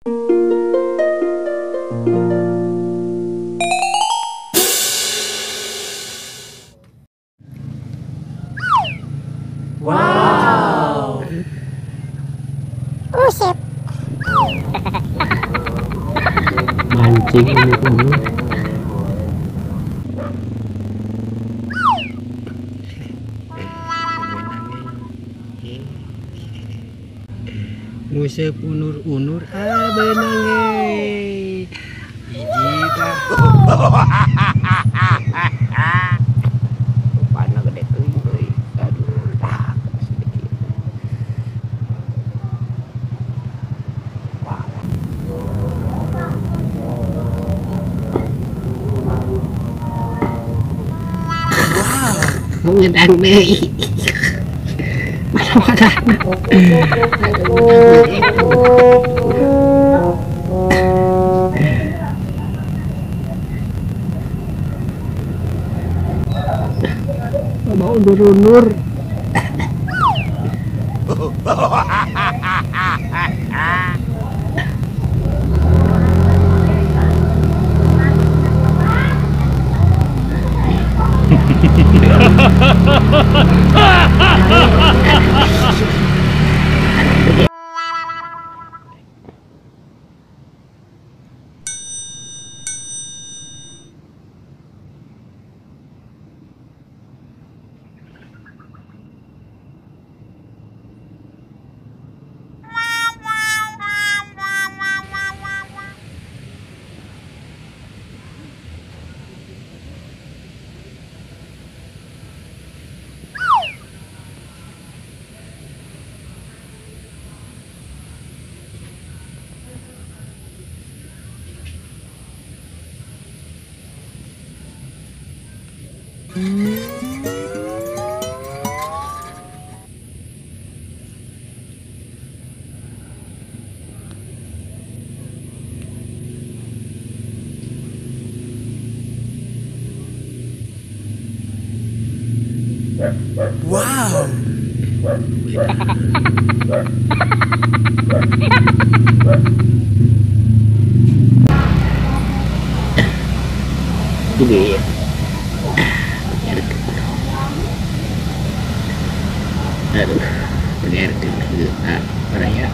Wow. Usep. Mancing ini dulu. Musep unur-unur benang dah. Rupana gede teuing euy. Aduh, sedikit. Wow, ngedang deui. Mana-mana. Mau undur-undur. Wow. Gede ya. Aduh, bener tuh. Raya.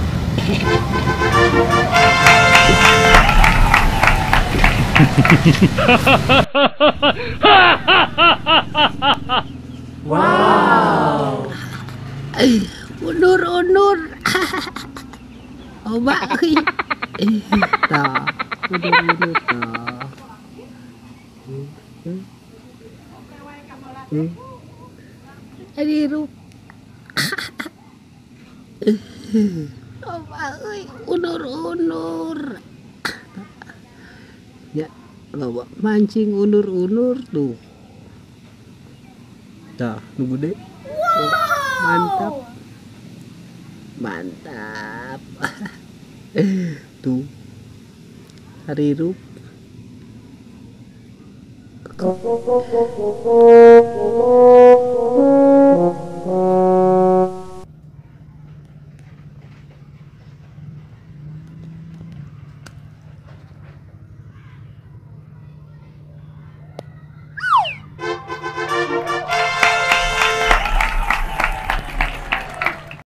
Wow. Undur-undur. Oba euy. Tah, undur-undur tah. Hirup. Oba euy, undur-undur. Ya, loba mancing undur-undur tuh. Tah, nu gede. Mantap. Mantap. Tuh. Harirup.